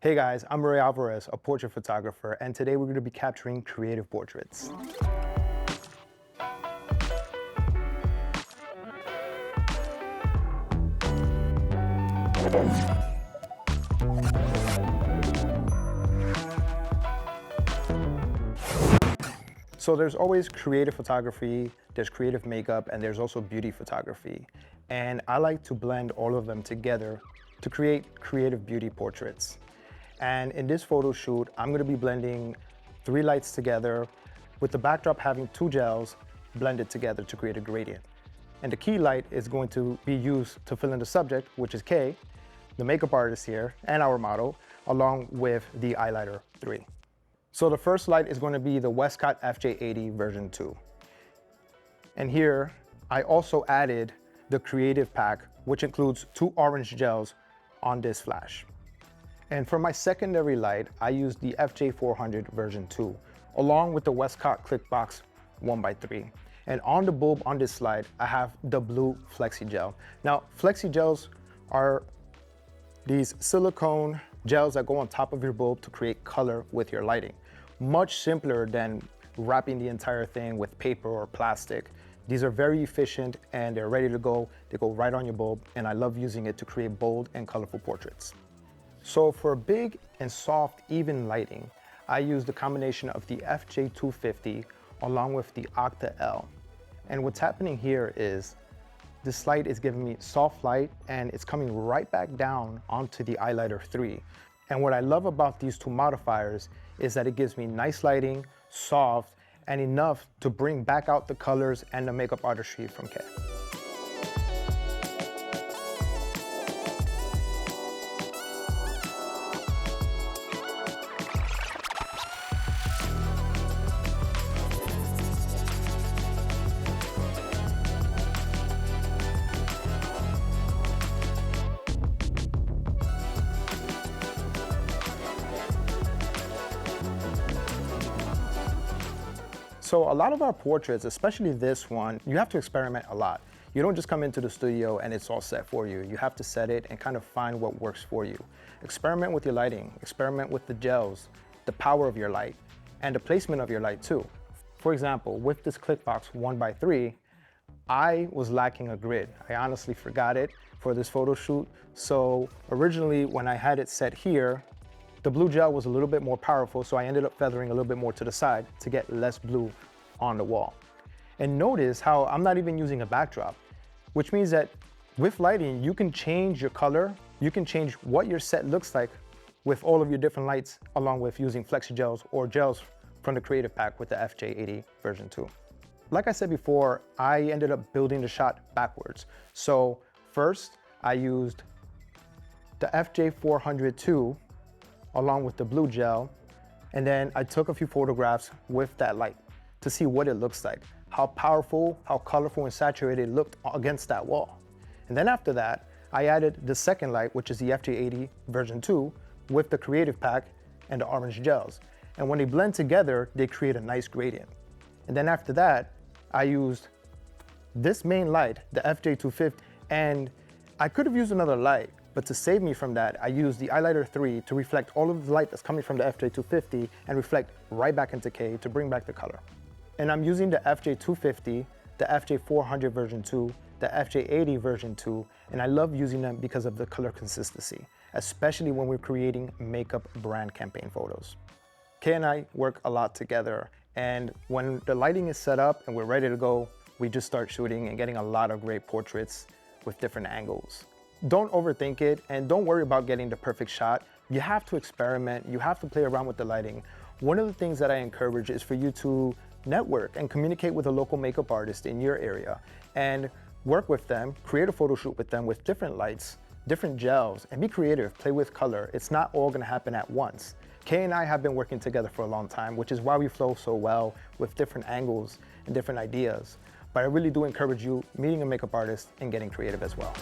Hey guys, I'm Ray Alvarez, a portrait photographer, and today we're going to be capturing creative portraits. So there's always creative photography, there's creative makeup, and there's also beauty photography. And I like to blend all of them together to create creative beauty portraits. And in this photo shoot, I'm going to be blending 3 lights together with the backdrop having 2 gels blended together to create a gradient. And the key light is going to be used to fill in the subject, which is Kay, the makeup artist here, and our model, along with the Eyelighter 3. So the first light is going to be the Westcott FJ80 version 2. And here, I also added the creative pack, which includes 2 orange gels on this flash. And for my secondary light, I used the FJ400 version 2, along with the Westcott Clickbox 1x3. And on the bulb on this slide, I have the blue Flexi Gel. Now, Flexi Gels are these silicone gels that go on top of your bulb to create color with your lighting. Much simpler than wrapping the entire thing with paper or plastic. These are very efficient and they're ready to go. They go right on your bulb, and I love using it to create bold and colorful portraits. So for big and soft, even lighting, I use the combination of the FJ250 along with the Octa-L. And what's happening here is this light is giving me soft light and it's coming right back down onto the Eyelighter 3. And what I love about these 2 modifiers is that it gives me nice lighting, soft, and enough to bring back out the colors and the makeup artistry from Kay. So a lot of our portraits, especially this one, you have to experiment a lot. You don't just come into the studio and it's all set for you. You have to set it and kind of find what works for you. Experiment with your lighting, experiment with the gels, the power of your light, and the placement of your light too. For example, with this Clickbox 1x3, I was lacking a grid. I honestly forgot it for this photo shoot. So originally when I had it set here, the blue gel was a little bit more powerful, so I ended up feathering a little bit more to the side to get less blue on the wall. And notice how I'm not even using a backdrop, which means that with lighting, you can change your color, you can change what your set looks like with all of your different lights, along with using Flexi Gels or gels from the creative pack with the FJ80 version 2. Like I said before, I ended up building the shot backwards. So first, I used the FJ400 II along with the blue gel, and then I took a few photographs with that light to see what it looks like, how powerful, how colorful and saturated it looked against that wall. And then after that, I added the second light, which is the FJ80 version 2 with the creative pack and the orange gels. And when they blend together, they create a nice gradient. And then after that, I used this main light, the FJ250, and I could have used another light, but to save me from that, I used the Eyelighter 3 to reflect all of the light that's coming from the FJ250 and reflect right back into K to bring back the color. And I'm using the FJ250, the FJ400 version 2, the FJ80 version 2, and I love using them because of the color consistency, especially when we're creating makeup brand campaign photos. Kay and I work a lot together, and when the lighting is set up and we're ready to go, we just start shooting and getting a lot of great portraits with different angles. Don't overthink it and don't worry about getting the perfect shot. You have to experiment, you have to play around with the lighting. One of the things that I encourage is for you to network and communicate with a local makeup artist in your area and work with them, create a photo shoot with them with different lights, different gels, and be creative, play with color. It's not all gonna happen at once. Kay and I have been working together for a long time, which is why we flow so well with different angles and different ideas. But I really do encourage you meeting a makeup artist and getting creative as well.